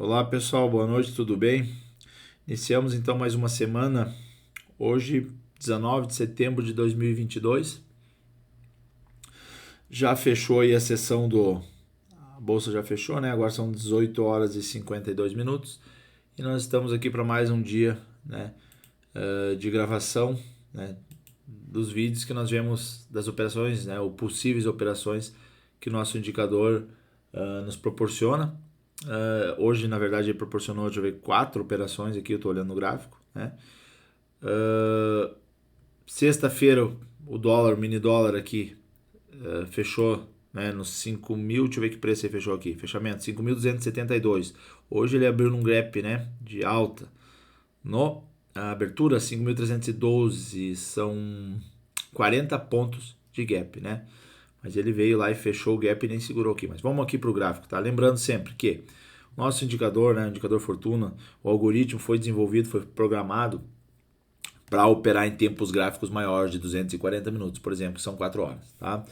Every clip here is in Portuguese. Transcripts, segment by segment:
Olá pessoal, boa noite, tudo bem? Iniciamos então mais uma semana, hoje 19 de setembro de 2022. Já fechou aí a sessão A bolsa já fechou, né? Agora são 18 horas e 52 minutos e nós estamos aqui para mais um dia, né, de gravação, né, dos vídeos que nós vemos das operações, né, ou possíveis operações que o nosso indicador nos proporciona. Hoje, na verdade, ele proporcionou, deixa eu ver, 4 operações aqui, eu estou olhando no gráfico, né? Sexta-feira, o dólar, o mini dólar aqui, fechou, né, nos 5 mil, deixa eu ver que preço ele fechou aqui, fechamento, 5.272. Hoje ele abriu num gap, né, de alta. A abertura, 5.312, são 40 pontos de gap, né? Mas ele veio lá e fechou o gap e nem segurou aqui. Mas vamos aqui para o gráfico, tá? Lembrando sempre que nosso indicador, né, o indicador Fortuna, o algoritmo foi desenvolvido, foi programado para operar em tempos gráficos maiores de 240 minutos, por exemplo, que são 4 horas, tá?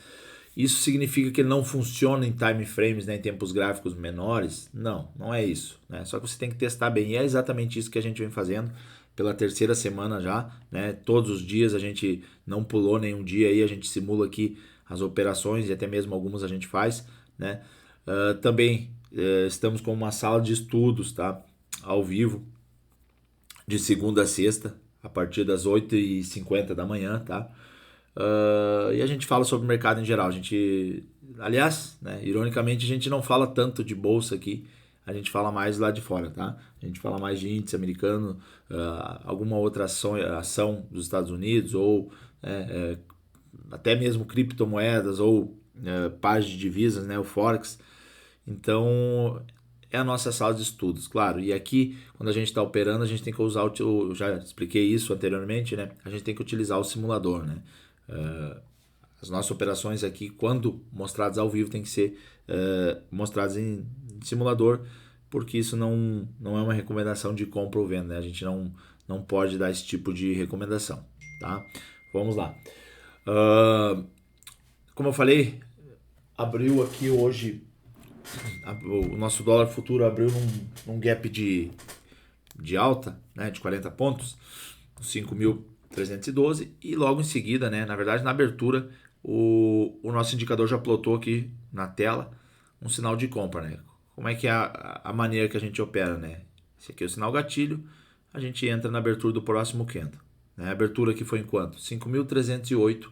Isso significa que ele não funciona em time frames, né, em tempos gráficos menores? Não, não é isso, né? Só que você tem que testar bem. E é exatamente isso que a gente vem fazendo pela terceira semana já, né? Todos os dias a gente não pulou nenhum dia aí, a gente simula aqui as operações e até mesmo algumas a gente faz, né? Também estamos com uma sala de estudos, tá? Ao vivo, de segunda a sexta, a partir das 8h50 da manhã, tá? E a gente fala sobre o mercado em geral. Aliás, né, ironicamente, a gente não fala tanto de bolsa aqui, a gente fala mais lá de fora, tá? A gente fala mais de índice americano, alguma outra ação dos Estados Unidos, ou até mesmo criptomoedas, ou pares de divisas, né, o Forex. Então, é a nossa sala de estudos, claro. E aqui, quando a gente está operando, a gente tem que usar já expliquei isso anteriormente, né? A gente tem que utilizar o simulador, né? As nossas operações aqui, quando mostradas ao vivo, tem que ser mostradas em simulador, porque isso não é uma recomendação de compra ou venda, né? A gente não pode dar esse tipo de recomendação, tá? Vamos lá. Como eu falei, abriu aqui hoje, o nosso dólar futuro abriu num gap de alta, né, de 40 pontos, 5.312, e logo em seguida, né, na verdade na abertura, o nosso indicador já plotou aqui na tela um sinal de compra, né? Como é que é a maneira que a gente opera, né? Esse aqui é o sinal gatilho, a gente entra na abertura do próximo candle, né? A abertura aqui foi em quanto? 5.308,5,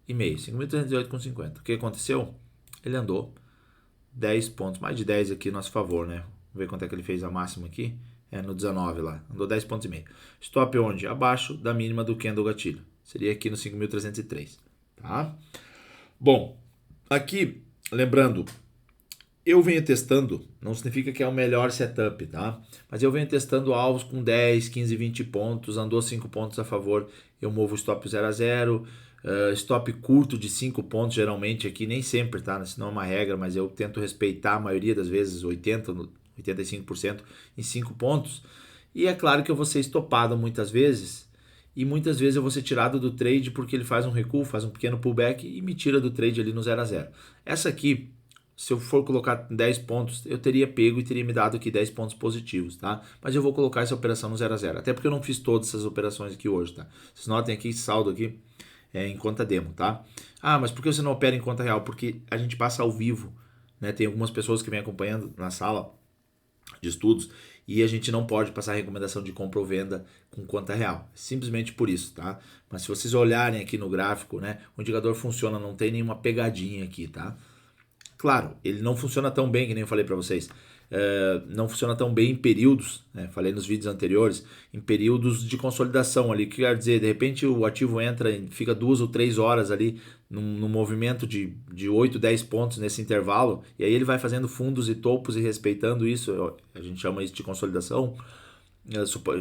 5.308,50. O que aconteceu? Ele andou 10 pontos, mais de 10 aqui a nosso favor, né? Vamos ver quanto é que ele fez a máxima aqui. No 19 lá, andou 10 pontos e meio. Stop onde? Abaixo da mínima do candle gatilho. Seria aqui no 5.303, tá? Bom, aqui, lembrando, eu venho testando, não significa que é o melhor setup, tá? Mas eu venho testando alvos com 10, 15, 20 pontos, andou 5 pontos a favor, eu movo o stop 0 a 0. Stop curto de 5 pontos, geralmente aqui, nem sempre, tá? Isso não é uma regra, mas eu tento respeitar a maioria das vezes, 85% em 5 pontos. E é claro que eu vou ser estopado muitas vezes, e muitas vezes eu vou ser tirado do trade porque ele faz um recuo, faz um pequeno pullback e me tira do trade ali no 0 a 0. Essa aqui, se eu for colocar 10 pontos, eu teria pego e teria me dado aqui 10 pontos positivos, tá? Mas eu vou colocar essa operação no 0 a 0, até porque eu não fiz todas essas operações aqui hoje, tá? Vocês notem aqui esse saldo aqui em conta demo, tá? Ah, mas por que você não opera em conta real? Porque a gente passa ao vivo, né? Tem algumas pessoas que vêm acompanhando na sala de estudos e a gente não pode passar recomendação de compra ou venda com conta real, simplesmente por isso, tá? Mas se vocês olharem aqui no gráfico, né, o indicador funciona, não tem nenhuma pegadinha aqui, tá? Claro, ele não funciona tão bem, que nem eu falei para vocês. Não funciona tão bem em períodos, né? Falei nos vídeos anteriores, em períodos de consolidação ali. O que quer dizer? De repente o ativo entra e fica 2 ou 3 horas ali num movimento de 8, 10 pontos nesse intervalo, e aí ele vai fazendo fundos e topos e respeitando isso, a gente chama isso de consolidação,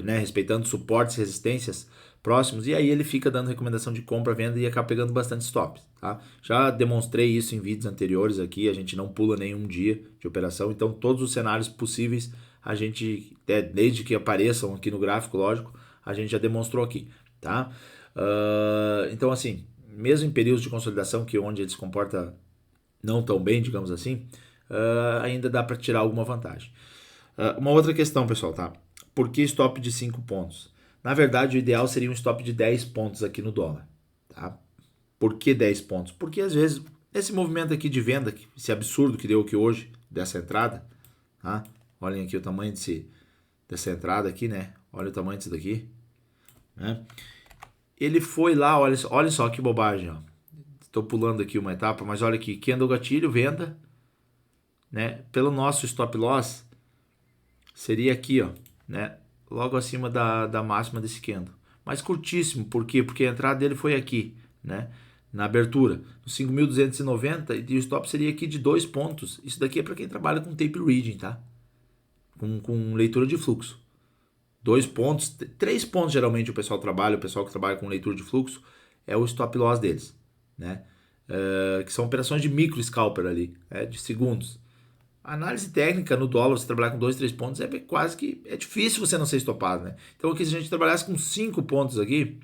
né, respeitando suportes e resistências próximos, e aí ele fica dando recomendação de compra, venda e acaba pegando bastante stops, tá? Já demonstrei isso em vídeos anteriores aqui, a gente não pula nenhum dia de operação, então todos os cenários possíveis a gente, desde que apareçam aqui no gráfico, lógico, a gente já demonstrou aqui, tá? Então assim, mesmo em períodos de consolidação, que é onde ele se comporta não tão bem, digamos assim, ainda dá para tirar alguma vantagem. Uma outra questão, pessoal, tá? Por que stop de 5 pontos? Na verdade, o ideal seria um stop de 10 pontos aqui no dólar, tá? Por que 10 pontos? Porque às vezes esse movimento aqui de venda, esse absurdo que deu aqui hoje, dessa entrada, tá? Olhem aqui o tamanho dessa entrada aqui, né? Olha o tamanho disso daqui, né? Ele foi lá, olha só que bobagem, ó. Estou pulando aqui uma etapa, mas olha aqui, candle gatilho, venda, né? Pelo nosso stop loss, seria aqui, ó, né? Logo acima da máxima desse candle. Mas curtíssimo, por quê? Porque a entrada dele foi aqui, né? Na abertura, no 5.290, e o stop seria aqui de 2 pontos. Isso daqui é para quem trabalha com tape reading, tá? Com leitura de fluxo. 2 pontos, 3 pontos geralmente o pessoal que trabalha com leitura de fluxo, é o stop loss deles, né? Que são operações de micro scalper ali, de segundos. A análise técnica no dólar, você trabalhar com 2, 3 pontos, é quase que é difícil você não ser estopado, né? Então aqui se a gente trabalhasse com 5 pontos aqui,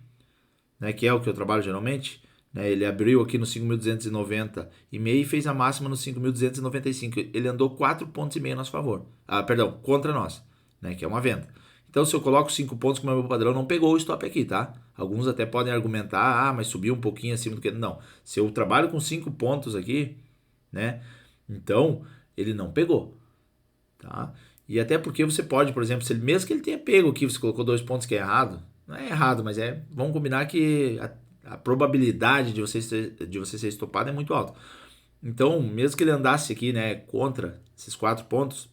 né, que é o que eu trabalho geralmente, né, ele abriu aqui no 5.290 e meio e fez a máxima no 5.295. Ele andou 4,5 pontos a nosso favor. Perdão, contra nós, né, que é uma venda. Então se eu coloco 5 pontos como é o meu padrão, não pegou o stop aqui, tá? Alguns até podem argumentar, mas subiu um pouquinho acima do que... Não, se eu trabalho com 5 pontos aqui, né, então ele não pegou, tá? E até porque você pode, por exemplo, mesmo que ele tenha pego aqui, você colocou 2 pontos que é errado, não é errado, mas vamos combinar que a probabilidade de você ser estopado é muito alta. Então, mesmo que ele andasse aqui, né, contra esses 4 pontos,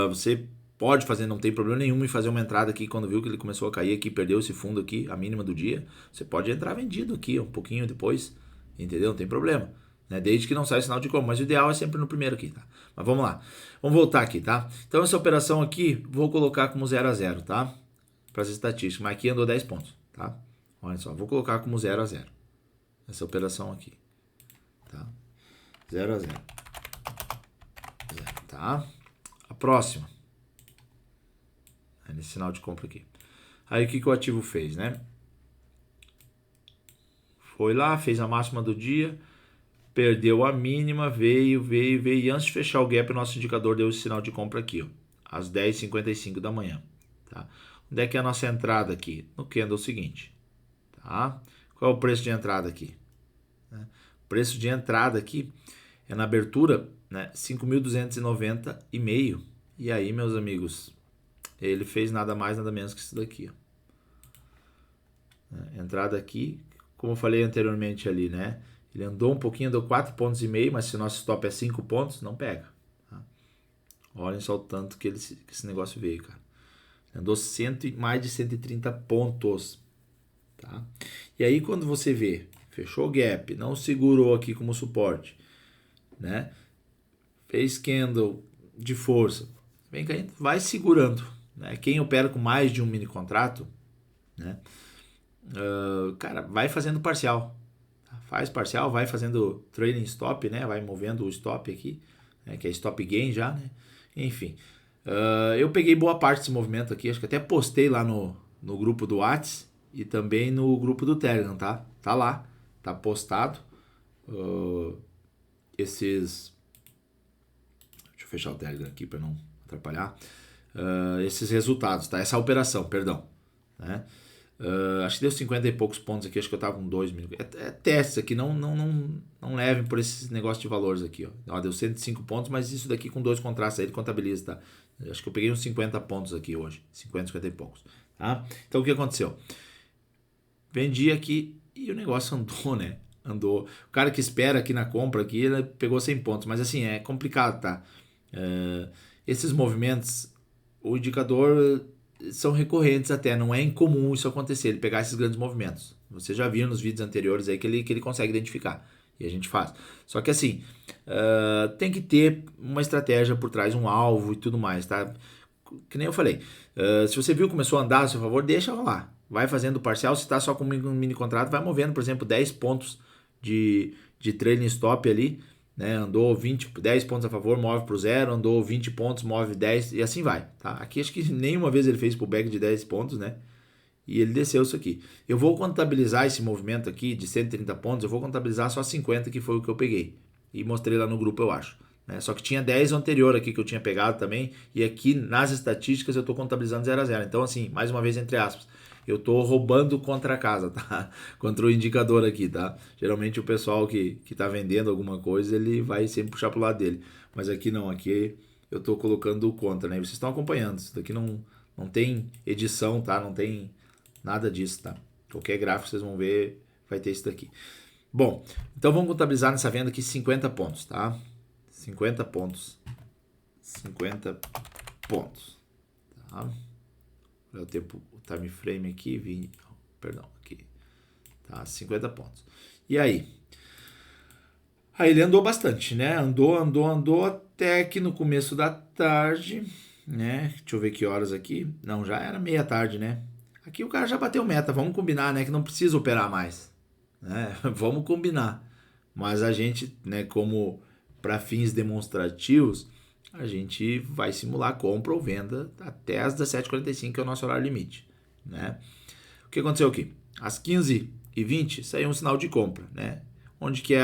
você pode fazer, não tem problema nenhum em fazer uma entrada aqui quando viu que ele começou a cair aqui, perdeu esse fundo aqui, a mínima do dia, você pode entrar vendido aqui um pouquinho depois, entendeu? Não tem problema, né? Desde que não saia sinal de compra, mas o ideal é sempre no primeiro aqui, tá? Mas vamos lá, vamos voltar aqui, tá? Então essa operação aqui, vou colocar como 0 a 0, tá? Para as estatísticas, mas aqui andou 10 pontos, tá? Olha só, vou colocar como 0 a 0 essa operação aqui, tá? 0 a 0, tá? A próxima, nesse sinal de compra aqui. Aí o que o ativo fez, né? Foi lá, fez a máxima do dia, perdeu a mínima, veio, e antes de fechar o gap, o nosso indicador deu esse sinal de compra aqui, ó, às 10h55 da manhã, tá? Onde é que é a nossa entrada aqui? No candle seguinte, tá? Qual é o preço de entrada aqui? O preço de entrada aqui é na abertura, né, 5.290 e meio. E aí, meus amigos, ele fez nada mais, nada menos que isso daqui, ó. Entrada aqui, como eu falei anteriormente ali, né? Ele andou um pouquinho, andou 4,5 pontos, mas se o nosso stop é 5 pontos, não pega, tá? Olhem só o tanto que esse negócio veio, cara. Andou mais de 130 pontos, tá? E aí quando você vê, fechou o gap, não segurou aqui como suporte, né? Fez candle de força, vem caindo, vai segurando, né? Quem opera com mais de um mini contrato, né? Cara, vai fazendo parcial, tá? Faz parcial, vai fazendo trailing stop, né? Vai movendo o stop aqui, né? Que é stop gain já, né? Enfim, eu peguei boa parte desse movimento aqui, acho que até postei lá no grupo do Whats e também no grupo do Telegram, tá? Tá lá, tá postado deixa eu fechar o Telegram aqui para não atrapalhar, esses resultados, tá? Essa operação, perdão, né? Acho que deu 50 e poucos pontos aqui, acho que eu tava com 2 mil. É testes aqui, não levem por esses negócios de valores aqui, ó. Deu 105 pontos, mas isso daqui com 2 contrastes aí ele contabiliza, tá? Acho que eu peguei uns 50 pontos aqui hoje, 50 e poucos, tá? Então o que aconteceu? Vendi aqui e o negócio andou, né? Andou. O cara que espera aqui na compra aqui, ele pegou 100 pontos, mas assim, é complicado, tá? Esses movimentos, o indicador são recorrentes até, não é incomum isso acontecer, ele pegar esses grandes movimentos. Você já viu nos vídeos anteriores aí que ele consegue identificar, e a gente faz. Só que assim, tem que ter uma estratégia por trás, um alvo e tudo mais, tá? Que nem eu falei, se você viu que começou a andar a seu favor, deixa rolar. Vai fazendo parcial, se está só com um mini contrato, vai movendo, por exemplo, 10 pontos de trailing stop ali, né? Andou 10 pontos a favor, move para o zero, andou 20 pontos, move 10 e assim vai, tá? Aqui acho que nenhuma vez ele fez pullback de 10 pontos, né? E ele desceu isso aqui. Eu vou contabilizar esse movimento aqui de 130 pontos, eu vou contabilizar só 50, que foi o que eu peguei. E mostrei lá no grupo, eu acho, né? Só que tinha 10 anterior aqui que eu tinha pegado também, e aqui nas estatísticas eu estou contabilizando 0 a 0. Então assim, mais uma vez entre aspas, eu estou roubando contra a casa, tá? Contra o indicador aqui, tá? Geralmente o pessoal que está vendendo alguma coisa, ele vai sempre puxar pro lado dele. Mas aqui não, aqui eu estou colocando contra, né? E vocês estão acompanhando, isso daqui não tem edição, tá? Não tem nada disso, tá? Qualquer gráfico vocês vão ver, vai ter isso daqui. Bom, então vamos contabilizar nessa venda aqui 50 pontos, tá? 50 pontos. 50 pontos. Tá? Olha o tempo, o time frame aqui, perdão, aqui. Tá, 50 pontos. E aí? Aí ele andou bastante, né? Andou até que no começo da tarde, né? Deixa eu ver que horas aqui. Não, já era meia tarde, né? Aqui o cara já bateu meta, vamos combinar, né? Que não precisa operar mais, né? Vamos combinar. Mas a gente, né, como para fins demonstrativos, a gente vai simular compra ou venda até as 17h45, que é o nosso horário limite, né? O que aconteceu aqui? Às 15h20 saiu um sinal de compra, né? Onde que é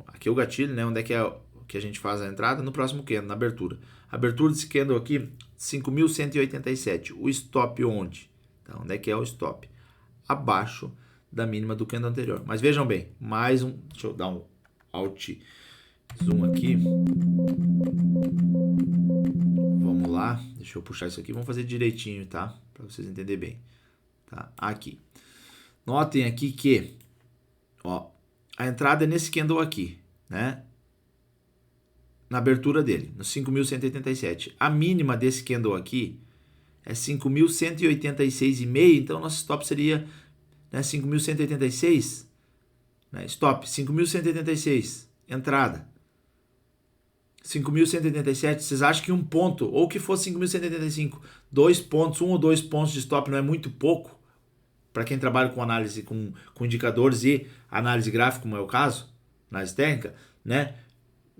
aqui é o gatilho, né? Onde é que é que a gente faz a entrada? No próximo candle, na abertura. A abertura desse candle aqui, 5.187. O stop onde? Então, onde é que é o stop? Abaixo da mínima do candle anterior. Mas vejam bem, mais um... Deixa eu dar um Alt Zoom aqui. Vamos lá. Deixa eu puxar isso aqui. Vamos fazer direitinho, tá? Para vocês entenderem bem. Tá? Aqui. Notem aqui que... Ó, a entrada é nesse candle aqui, né? Na abertura dele, no 5.187. A mínima desse candle aqui é 5.186,5. Então, nosso stop seria, né, 5.186. Né? Stop, 5.186. Entrada. 5.187. Vocês acham que um ponto, ou que fosse 5.185, 2 pontos, 1 ou 2 pontos de stop não é muito pouco? Para quem trabalha com análise, com indicadores e análise gráfica, como é o caso, análise técnica, né?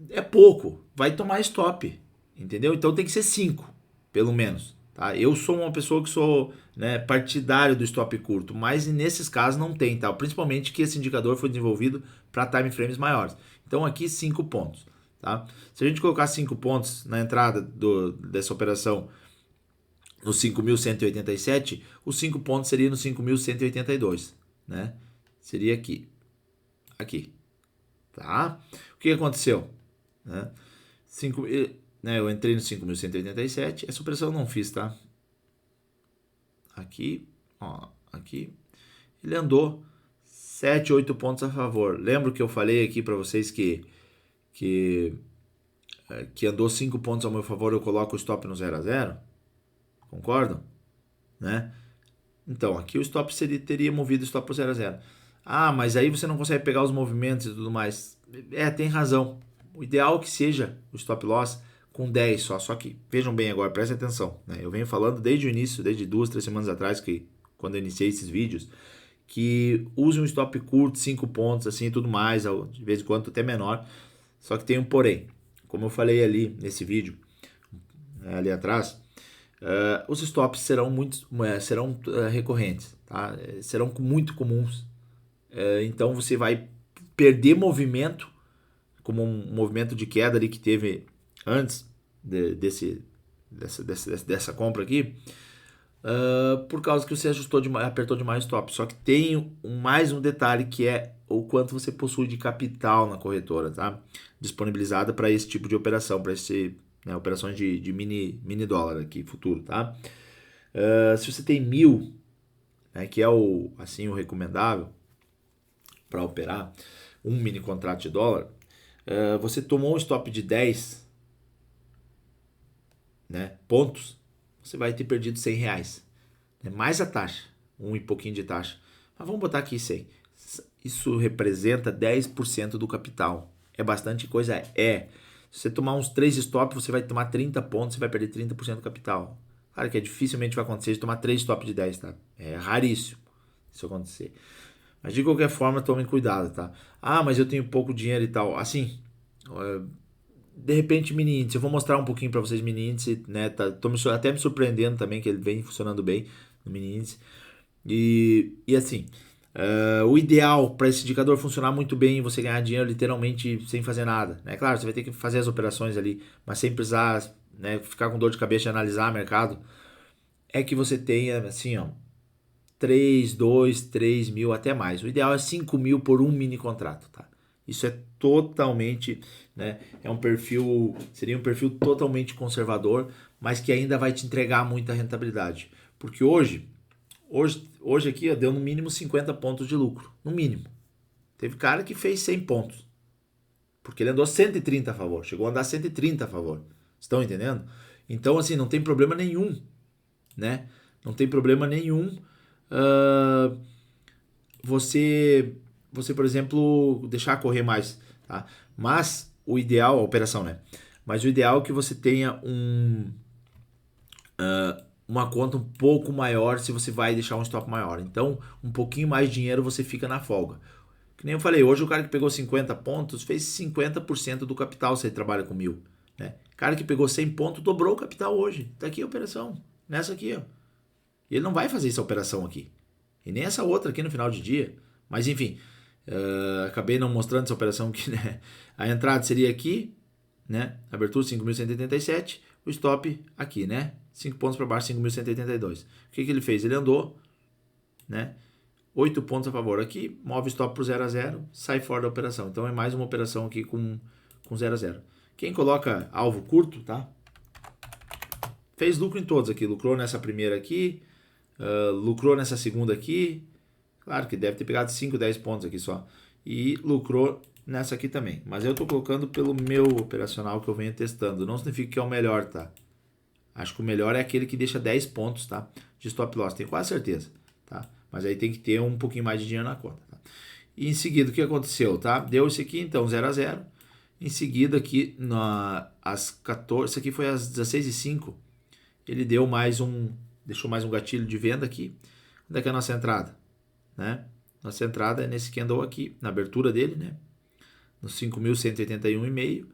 É pouco, vai tomar stop, entendeu? Então tem que ser 5, pelo menos, tá? Eu sou uma pessoa que sou, né, partidário do stop curto, mas nesses casos não tem, tá? Principalmente que esse indicador foi desenvolvido para time frames maiores. Então aqui 5 pontos, tá? Se a gente colocar 5 pontos na entrada dessa operação no 5.187, os 5 pontos seria no 5.182, né? Seria aqui, tá? O que aconteceu? Né? Eu entrei no 5.187, essa operação eu não fiz, tá? Aqui, ó, aqui, ele andou 7, 8 pontos a favor. Lembro que eu falei aqui para vocês que andou 5 pontos ao meu favor, eu coloco o stop no 0 a 0? Concordam? Né? Então, aqui o stop teria movido o stop para 0 a 0. Ah, mas aí você não consegue pegar os movimentos e tudo mais. Tem razão. O ideal é que seja o stop loss com 10 só. Só que, vejam bem agora, prestem atenção. Né? Eu venho falando desde o início, desde 2, 3 semanas atrás, quando eu iniciei esses vídeos, que use um stop curto, 5 pontos, assim, e tudo mais, de vez em quando até menor. Só que tem um porém. Como eu falei ali nesse vídeo, ali atrás, os stops serão recorrentes, tá? Serão muito comuns. Então você vai perder movimento, como um movimento de queda ali que teve antes dessa compra aqui, por causa que você apertou demais o stop. Só que tem mais um detalhe, que é o quanto você possui de capital na corretora, tá? Disponibilizada para esse tipo de operação, para operações de mini dólar aqui, futuro, tá? Se você tem 1.000, né, que é o recomendável para operar um mini contrato de dólar, você tomou um stop de 10, né, pontos, você vai ter perdido R$100, né, mais a taxa, e pouquinho de taxa. Mas vamos botar aqui 100. Isso representa 10% do capital. É bastante coisa? Se você tomar uns 3 stops, você vai tomar 30 pontos, você vai perder 30% do capital. Claro que dificilmente vai acontecer de tomar 3 stops de 10, tá? É raríssimo isso acontecer. Mas de qualquer forma, tomem cuidado, tá? Ah, mas eu tenho pouco dinheiro e tal. Assim, de repente, mini índice. Eu vou mostrar um pouquinho para vocês mini índice, né? Tô até me surpreendendo também que ele vem funcionando bem no mini índice. E assim, O ideal para esse indicador funcionar muito bem e você ganhar dinheiro literalmente sem fazer nada, né? Claro, você vai ter que fazer as operações ali, mas sem precisar, né, ficar com dor de cabeça de analisar o mercado, é que você tenha assim, ó, 3, 2, 3 mil, até mais. O ideal é 5 mil por um mini contrato, tá? Isso é totalmente, né? Seria um perfil totalmente conservador, mas que ainda vai te entregar muita rentabilidade. Porque hoje aqui, ó, deu no mínimo 50 pontos de lucro, no mínimo. Teve cara que fez 100 pontos, porque ele andou 130 a favor, chegou a andar 130 a favor. Estão entendendo? Então, assim, não tem problema nenhum, né? Não tem problema nenhum uh, você, por exemplo, deixar correr mais, tá? Mas o ideal, a operação, né? Mas o ideal é que você tenha uma conta um pouco maior se você vai deixar um stop maior. Então, um pouquinho mais de dinheiro você fica na folga. Que nem eu falei, hoje o cara que pegou 50 pontos fez 50% do capital se ele trabalha com 1.000. Né? O cara que pegou 100 pontos dobrou o capital hoje. Tá aqui a operação. Nessa aqui, ó. E ele não vai fazer essa operação aqui. E nem essa outra aqui no final de dia. Mas enfim, acabei não mostrando essa operação aqui, né? A entrada seria aqui, né? Abertura 5.187, o stop aqui, né? 5 pontos para baixo, 5.182. O que ele fez? Ele andou, né? 8 pontos a favor aqui, move stop para 0 a 0, sai fora da operação. Então é mais uma operação aqui com 0 a 0. Quem coloca alvo curto, tá? Fez lucro em todos aqui. Lucrou nessa primeira aqui, lucrou nessa segunda aqui. Claro que deve ter pegado 5, 10 pontos aqui só. E lucrou nessa aqui também. Mas eu estou colocando pelo meu operacional que eu venho testando. Não significa que é o melhor, tá? Acho que o melhor é aquele que deixa 10 pontos, tá? De stop loss. Tenho quase certeza, tá? Mas aí tem que ter um pouquinho mais de dinheiro na conta, tá? E em seguida, o que aconteceu, tá? Deu esse aqui, então, 0 a 0. Em seguida, aqui, às 14... Isso aqui foi às 16h05. Ele deu deixou mais um gatilho de venda aqui. Onde é que é a nossa entrada? Né? Nossa entrada é nesse candle aqui, na abertura dele, né? No 5.181,5.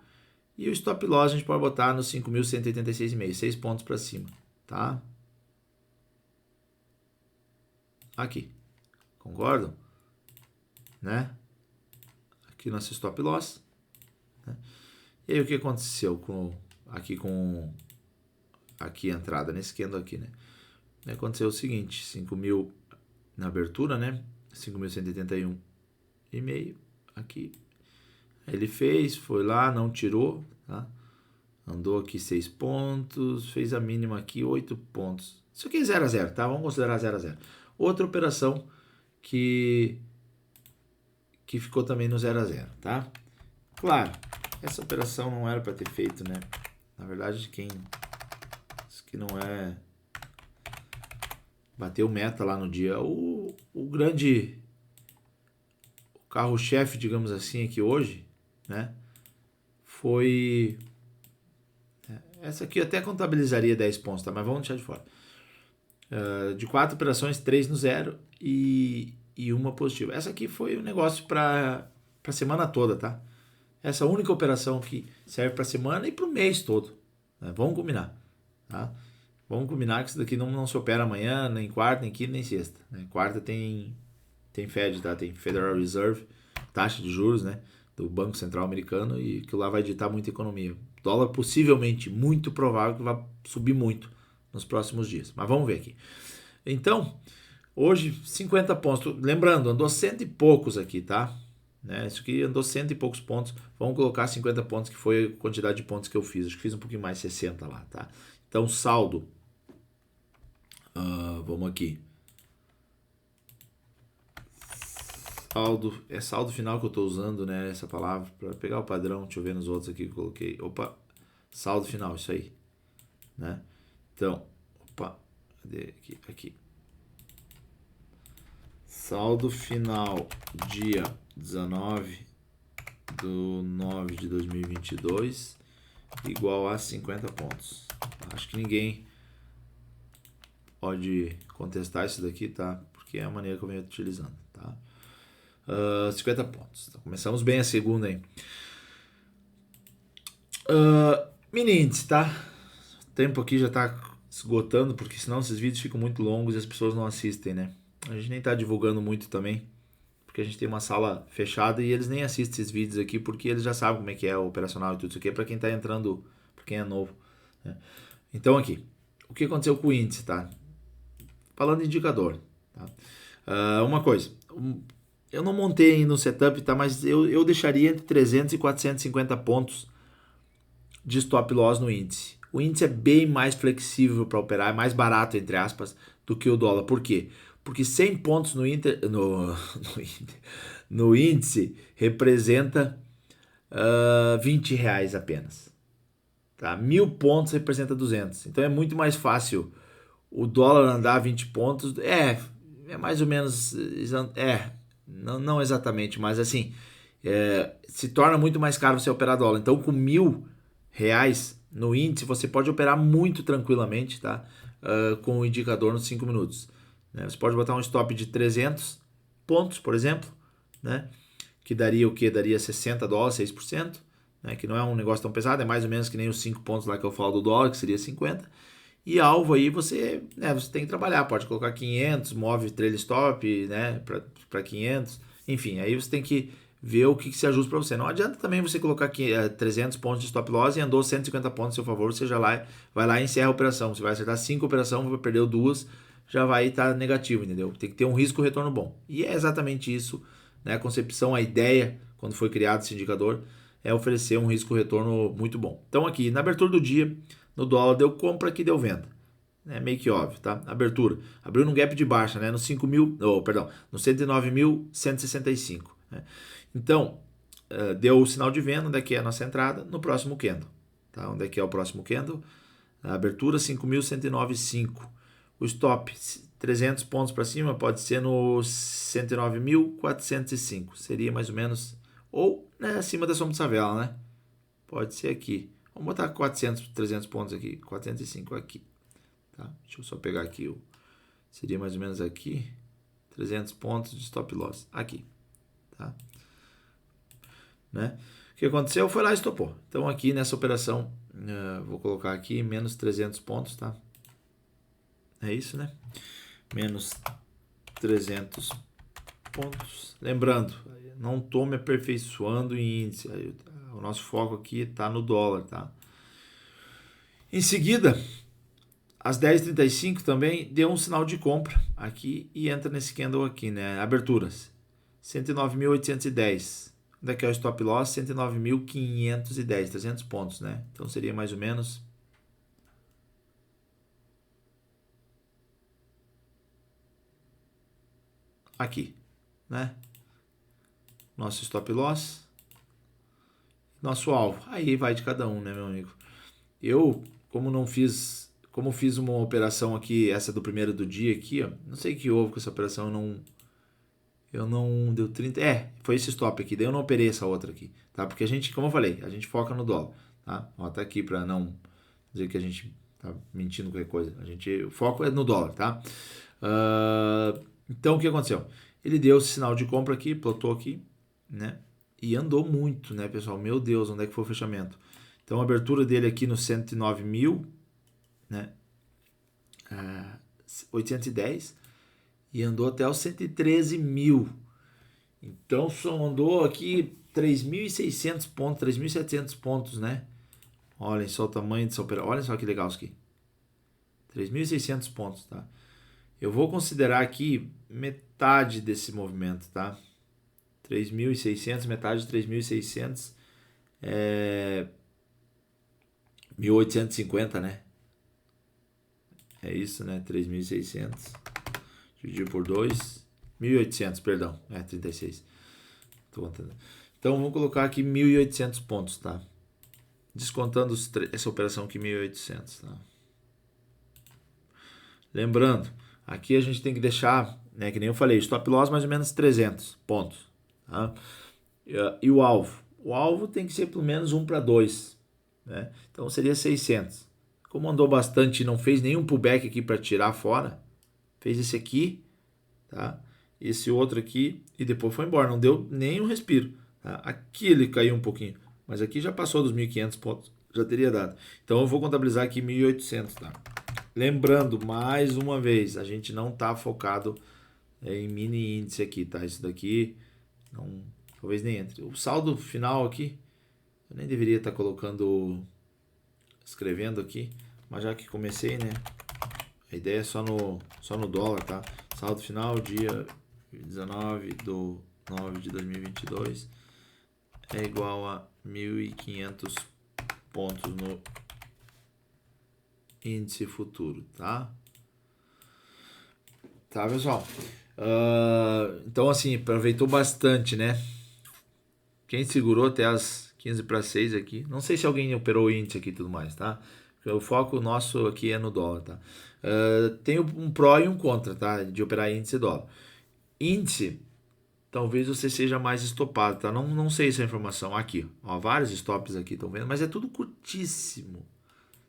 E o stop loss a gente pode botar no 5.186,5, 6 pontos para cima, tá? Aqui. Concordam? Né? Aqui nosso stop loss. Né? E aí o que aconteceu aqui a entrada nesse candle aqui, né? Aconteceu o seguinte, 5.000 na abertura, né? 5.181,5 aqui. Ele foi lá, não tirou, tá? Andou aqui 6 pontos, fez a mínima aqui 8 pontos. Isso aqui é 0 a 0, tá? Vamos considerar 0 a 0. Outra operação que ficou também no 0 a 0, tá? Claro, essa operação não era para ter feito, né? Na verdade, isso que não é... Bateu meta lá no dia. O grande... O carro-chefe, digamos assim, aqui hoje, né? Foi... Essa aqui eu até contabilizaria 10 pontos, tá? Mas vamos deixar de fora. De 4 operações, 3 no zero e uma positiva. Essa aqui foi um negócio para a semana toda, tá? Essa única operação que serve para a semana e para o mês todo. Né? Vamos combinar, tá? Vamos combinar que isso daqui não se opera amanhã, nem quarta, nem quinta, nem sexta. Né? Quarta tem Fed, tá? Tem Federal Reserve, taxa de juros, né? Do Banco Central Americano, e que lá vai ditar muita economia. O dólar possivelmente, muito provável que vai subir muito nos próximos dias. Mas vamos ver aqui. Então, hoje 50 pontos. Lembrando, andou 100 e poucos aqui, tá? Né? Isso aqui andou 100 e poucos pontos. Vamos colocar 50 pontos, que foi a quantidade de pontos que eu fiz. Acho que fiz um pouquinho mais, 60 lá, tá? Então, saldo. Vamos aqui. Saldo final que eu estou usando, né? Essa palavra, para pegar o padrão. Deixa eu ver nos outros aqui que eu coloquei. Opa, saldo final, isso aí. Né? Então, cadê? Aqui. Saldo final, dia 19/9/2022, igual a 50 pontos. Acho que ninguém pode contestar isso daqui, tá? Porque é a maneira que eu venho utilizando, tá? 50 pontos. Então, começamos bem a segunda aí. Mini índice, tá? O tempo aqui já tá esgotando, porque senão esses vídeos ficam muito longos e as pessoas não assistem, né? A gente nem tá divulgando muito também, porque a gente tem uma sala fechada e eles nem assistem esses vídeos aqui, porque eles já sabem como é que é o operacional e tudo isso aqui, é para quem tá entrando, para quem é novo, né? Então aqui, o que aconteceu com o índice, tá? Falando de indicador, tá? Uma coisa, eu não montei ainda um setup, tá? Mas eu deixaria entre 300 e 450 pontos de stop loss no índice. O índice é bem mais flexível para operar, é mais barato, entre aspas, do que o dólar. Por quê? Porque 100 pontos no índice representa R$ 20 apenas. Tá? 1.000 pontos representa 200. Então é muito mais fácil o dólar andar 20 pontos. É mais ou menos... não exatamente, mas assim... se torna muito mais caro você operar dólar. Então com R$ 1.000 no índice, você pode operar muito tranquilamente, tá? Com o indicador nos 5 minutos. Né? Você pode botar um stop de 300 pontos, por exemplo, né? Que daria o quê? Daria $60, 6%, né? Que não é um negócio tão pesado, é mais ou menos que nem os 5 pontos lá que eu falo do dólar, que seria 50. E alvo aí você tem que trabalhar, pode colocar 500, move trailing stop, né? Para 500, enfim, aí você tem que ver o que se ajusta para você. Não adianta também você colocar aqui 300 pontos de stop loss e andou 150 pontos a seu favor, você já vai lá e encerra a operação. Você vai acertar 5 operações, vai perder 2, já vai estar negativo, entendeu? Tem que ter um risco-retorno bom. E é exatamente isso, né? A concepção, a ideia, quando foi criado esse indicador, é oferecer um risco-retorno muito bom. Então aqui, na abertura do dia, no dólar deu compra, aqui deu venda. É meio que óbvio, tá? Abertura. Abriu num gap de baixa, né? No 1.165, né? Então, deu o sinal de venda, onde é que é a nossa entrada? No próximo candle. Tá? Onde é que é o próximo candle? A abertura 5.109,5. O stop, 300 pontos para cima, pode ser no 109.405. Seria mais ou menos, ou né, acima da soma de Savela, né? Pode ser aqui. Vamos botar 400, 300 pontos aqui. 405 aqui. Tá? Deixa eu só pegar aqui. Seria mais ou menos aqui. 300 pontos de stop loss. Aqui. Tá? Né? O que aconteceu? Foi lá e estopou. Então aqui nessa operação, vou colocar aqui menos 300 pontos, tá? É isso, né? Menos 300 pontos. Lembrando, não estou me aperfeiçoando em índice. O nosso foco aqui está no dólar, tá? Em seguida, às 10h35 também deu um sinal de compra aqui e entra nesse candle aqui, né? Aberturas 109.810. Onde é que é o stop loss? 109.510, 300 pontos, né? Então seria mais ou menos aqui, né? Nosso stop loss, nosso alvo. Aí vai de cada um, né, meu amigo? Eu, como fiz uma operação aqui, essa do primeiro do dia aqui, ó, não sei o que houve com essa operação, eu não deu 30, foi esse stop aqui, daí eu não operei essa outra aqui, tá? Porque a gente, como eu falei, a gente foca no dólar, tá? Ó, tá aqui para não dizer que a gente tá mentindo qualquer coisa, o foco é no dólar, tá? Então o que aconteceu? Ele deu esse sinal de compra aqui, plotou aqui, né? E andou muito, né, pessoal? Meu Deus, onde é que foi o fechamento? Então a abertura dele aqui no 109.000, né? 810 e andou até os 113.000. Então só andou aqui 3.600 pontos, 3.700 pontos, né? Olhem só o tamanho dessa operação. Olha só que legal isso aqui. 3.600 pontos, tá? Eu vou considerar aqui metade desse movimento, tá? 3.600, metade de 3.600 é 1.850, né? É isso, né? 3.600 dividido por 2, 1.800, perdão, 36. Tô contando. Então vamos colocar aqui 1.800 pontos, tá? Descontando essa operação aqui 1.800, tá? Lembrando, aqui a gente tem que deixar, né, que nem eu falei, stop loss mais ou menos 300 pontos, tá? E o alvo? O alvo tem que ser pelo menos 1 para 2, né? Então seria 600. Como andou bastante e não fez nenhum pullback aqui para tirar fora, fez esse aqui, tá? Esse outro aqui e depois foi embora, não deu nem um respiro, tá? Aqui ele caiu um pouquinho, mas aqui já passou dos 1.500 pontos, já teria dado. Então eu vou contabilizar aqui 1.800, tá? Lembrando, mais uma vez, a gente não está focado é em mini índice aqui, tá? Isso daqui não, talvez nem entre. O saldo final aqui, eu nem deveria estar colocando, escrevendo aqui, mas já que comecei, né? A ideia é só no dólar, tá? Saldo final, dia 19/9/2022 é igual a 1.500 pontos no índice futuro, tá? Tá, pessoal? Então, assim, aproveitou bastante, né? Quem segurou até as 15/6 aqui, não sei se alguém operou o índice aqui e tudo mais, tá? Porque o foco nosso aqui é no dólar, tá? Tem um pró e um contra, tá? De operar índice e dólar. Índice, talvez você seja mais estopado, tá? Não sei essa informação. Aqui, ó, vários stops aqui, estão vendo? Mas é tudo curtíssimo.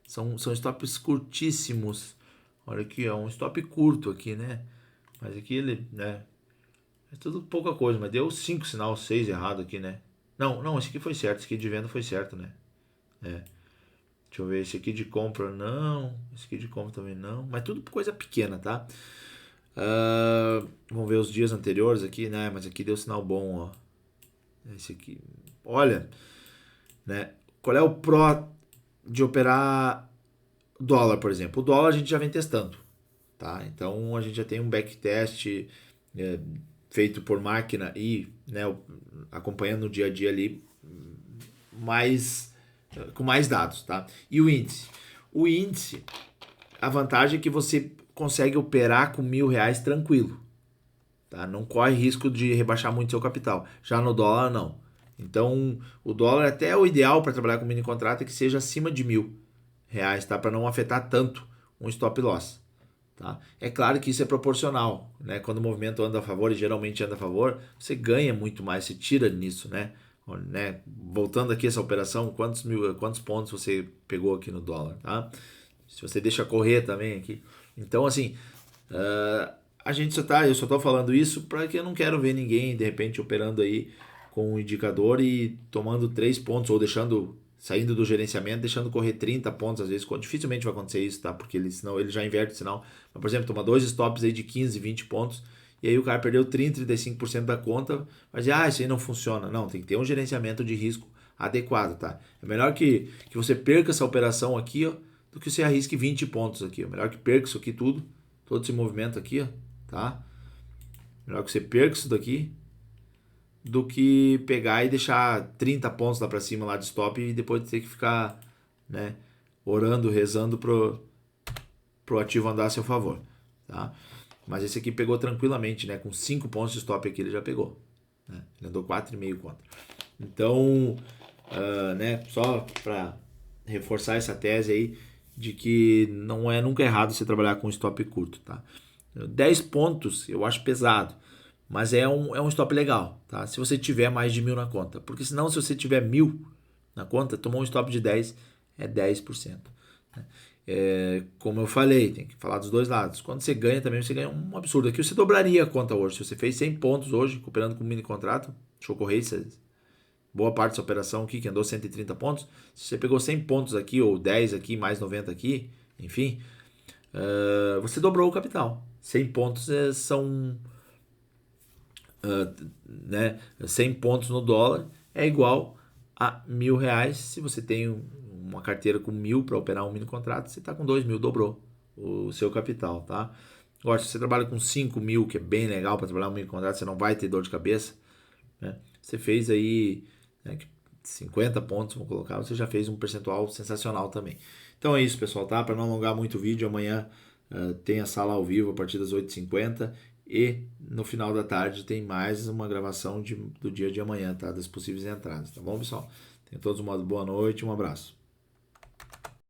São stops curtíssimos. Olha aqui, é um stop curto aqui, né? Mas aqui ele, né? É tudo pouca coisa, mas deu 5 sinal, 6 errado aqui, né? Não, esse aqui foi certo, esse aqui de venda foi certo, né? Deixa eu ver, esse aqui de compra não, esse aqui de compra também não, mas tudo coisa pequena, tá? Vamos ver os dias anteriores aqui, né? Mas aqui deu sinal bom, ó. Esse aqui, olha, né? Qual é o pró de operar dólar, por exemplo? O dólar a gente já vem testando, tá? Então a gente já tem um backtest feito por máquina e, né, acompanhando o dia a dia ali, com mais dados, tá? E o índice? O índice, a vantagem é que você consegue operar com R$ 1.000 tranquilo, tá? Não corre risco de rebaixar muito seu capital. Já no dólar, não. Então, o dólar até o ideal para trabalhar com mini contrato é que seja acima de R$ 1.000, tá? Para não afetar tanto um stop loss, tá? É claro que isso é proporcional, né? Quando o movimento anda a favor, e geralmente anda a favor, você ganha muito mais, você tira nisso, né? Voltando aqui essa operação, quantos pontos você pegou aqui no dólar, tá? Se você deixa correr também aqui. Então, assim, eu só tô falando isso porque eu não quero ver ninguém, de repente, operando aí com o indicador e tomando 3 pontos, ou saindo do gerenciamento, deixando correr 30 pontos, às vezes, dificilmente vai acontecer isso, tá? Porque senão ele já inverte o sinal. Mas, por exemplo, toma 2 stops aí de 15, 20 pontos, e aí o cara perdeu 30, 35% da conta, mas isso aí não funciona. Não, tem que ter um gerenciamento de risco adequado, tá? É melhor que você perca essa operação aqui, ó, do que você arrisque 20 pontos aqui. É melhor que perca isso aqui tudo, todo esse movimento aqui, ó, tá? Melhor que você perca isso daqui do que pegar e deixar 30 pontos lá para cima lá de stop e depois ter que ficar, né, orando, rezando pro ativo andar a seu favor, tá? Mas esse aqui pegou tranquilamente, né? Com 5 pontos de stop aqui ele já pegou, né? Ele andou 4,5 contra. Então, né? Só para reforçar essa tese aí de que não é nunca errado você trabalhar com stop curto, tá? 10 pontos eu acho pesado, mas é um stop legal, tá? Se você tiver mais de 1.000 na conta, porque senão se você tiver 1.000 na conta, tomou um stop de 10 é 10%. Né? Como eu falei, tem que falar dos dois lados. Quando você ganha também, você ganha um absurdo. Aqui você dobraria a conta hoje. Se você fez 100 pontos hoje, operando com mini contrato, deixou correr boa parte dessa operação aqui, que andou 130 pontos, se você pegou 100 pontos aqui, ou 10 aqui, mais 90 aqui, enfim, você dobrou o capital. 100 pontos são... né, 100 pontos no dólar é igual a R$ 1.000. Se você tem uma carteira com 1.000 para operar um mini contrato, você está com 2.000, dobrou o seu capital, tá? Agora, se você trabalha com 5.000, que é bem legal para trabalhar um mini contrato, você não vai ter dor de cabeça, né? Você fez aí, né, 50 pontos, vamos colocar, você já fez um percentual sensacional também. Então é isso, pessoal, tá? Para não alongar muito o vídeo, amanhã tem a sala ao vivo a partir das 8h50 e no final da tarde tem mais uma gravação do dia de amanhã, tá? Das possíveis entradas, tá bom, pessoal? Tenham todos uma boa noite, um abraço.